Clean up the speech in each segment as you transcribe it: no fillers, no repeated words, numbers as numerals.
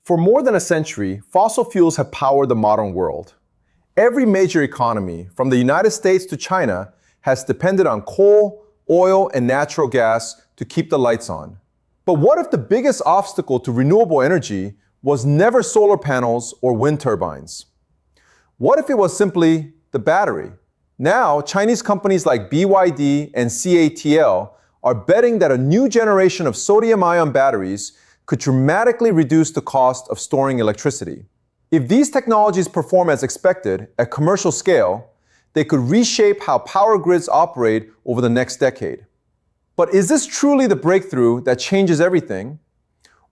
For more than a century, fossil fuels have powered the modern world. Every major economy, from the United States to China, has depended on coal, oil, and natural gas to keep the lights on. But what if the biggest obstacle to renewable energy was never solar panels or wind turbines? What if it was simply the battery? Now, Chinese companies like BYD and CATL are betting that a new generation of sodium-ion batteries could dramatically reduce the cost of storing electricity. If these technologies perform as expected at commercial scale, they could reshape how power grids operate over the next decade. But is this truly the breakthrough that changes everything?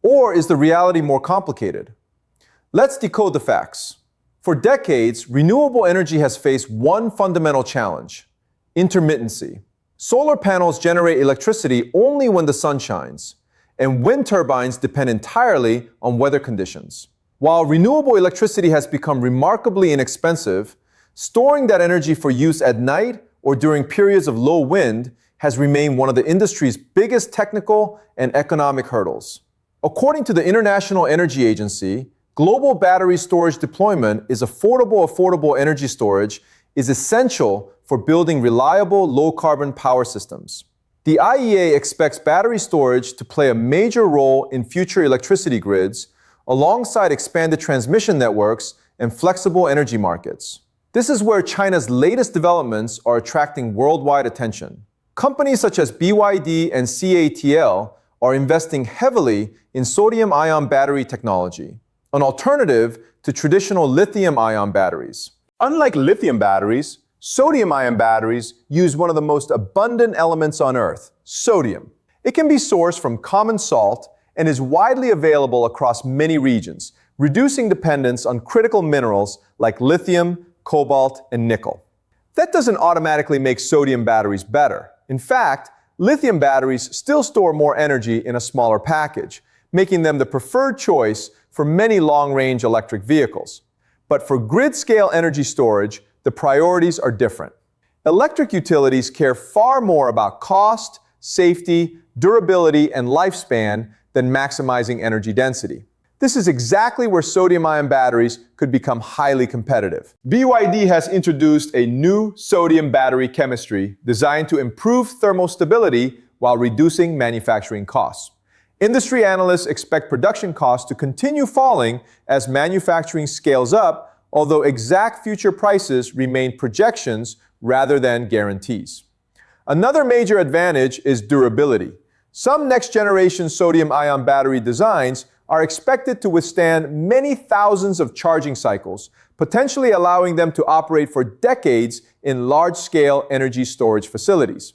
Or is the reality more complicated? Let's decode the facts. For decades, renewable energy has faced one fundamental challenge: intermittency. Solar panels generate electricity only when the sun shines, and wind turbines depend entirely on weather conditions. While renewable electricity has become remarkably inexpensive, storing that energy for use at night or during periods of low wind has remained one of the industry's biggest technical and economic hurdles. According to the International Energy Agency, global battery storage deployment is affordable energy storage is essential for building reliable, low-carbon power systems. The IEA expects battery storage to play a major role in future electricity grids, alongside expanded transmission networks and flexible energy markets. This is where China's latest developments are attracting worldwide attention. Companies such as BYD and CATL are investing heavily in sodium-ion battery technology, an alternative to traditional lithium-ion batteries. Unlike lithium batteries, sodium-ion batteries use one of the most abundant elements on Earth, sodium. It can be sourced from common salt and is widely available across many regions, reducing dependence on critical minerals like lithium, cobalt, and nickel. That doesn't automatically make sodium batteries better. In fact, lithium batteries still store more energy in a smaller package, making them the preferred choice for many long-range electric vehicles. But for grid-scale energy storage, the priorities are different. Electric utilities care far more about cost, safety, durability, and lifespan than maximizing energy density. This is exactly where sodium-ion batteries could become highly competitive. BYD has introduced a new sodium battery chemistry designed to improve thermal stability while reducing manufacturing costs. Industry analysts expect production costs to continue falling as manufacturing scales up, although exact future prices remain projections rather than guarantees. Another major advantage is durability. Some next-generation sodium-ion battery designs are expected to withstand many thousands of charging cycles, potentially allowing them to operate for decades in large-scale energy storage facilities.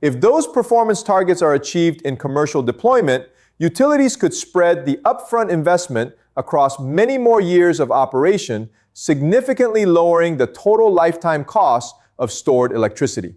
If those performance targets are achieved in commercial deployment, utilities could spread the upfront investment across many more years of operation, significantly lowering the total lifetime cost of stored electricity.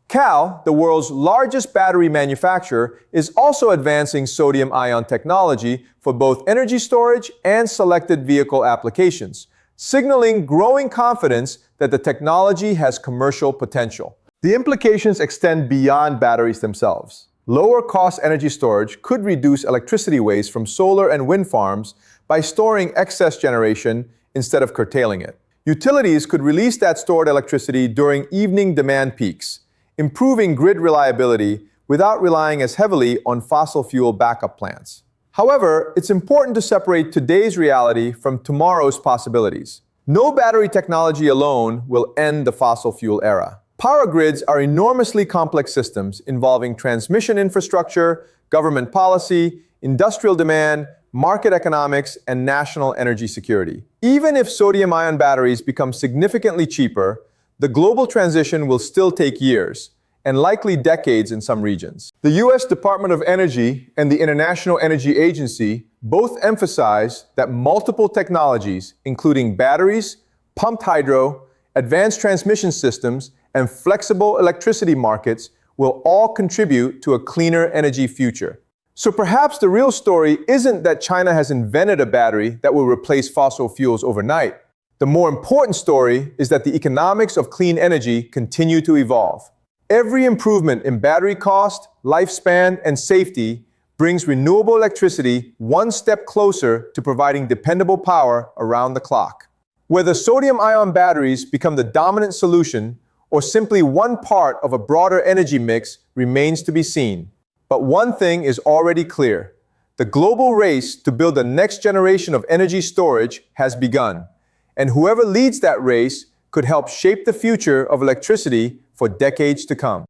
CATL, the world's largest battery manufacturer, is also advancing sodium-ion technology for both energy storage and selected vehicle applications, signaling growing confidence that the technology has commercial potential. The implications extend beyond batteries themselves. Lower-cost energy storage could reduce electricity waste from solar and wind farms by storing excess generation instead of curtailing it. Utilities could release that stored electricity during evening demand peaks, improving grid reliability without relying as heavily on fossil fuel backup plants. However, it's important to separate today's reality from tomorrow's possibilities. No battery technology alone will end the fossil fuel era. Power grids are enormously complex systems involving transmission infrastructure, government policy, industrial demand, market economics, and national energy security. Even if sodium-ion batteries become significantly cheaper, the global transition will still take years, and likely decades in some regions. The U.S. Department of Energy and the International Energy Agency both emphasize that multiple technologies, including batteries, pumped hydro, advanced transmission systems, and flexible electricity markets, will all contribute to a cleaner energy future. So perhaps the real story isn't that China has invented a battery that will replace fossil fuels overnight. The more important story is that the economics of clean energy continue to evolve. Every improvement in battery cost, lifespan, and safety brings renewable electricity one step closer to providing dependable power around the clock. Whether sodium-ion batteries become the dominant solution or simply one part of a broader energy mix remains to be seen. But one thing is already clear. The global race to build the next generation of energy storage has begun, and whoever leads that race could help shape the future of electricity for decades to come.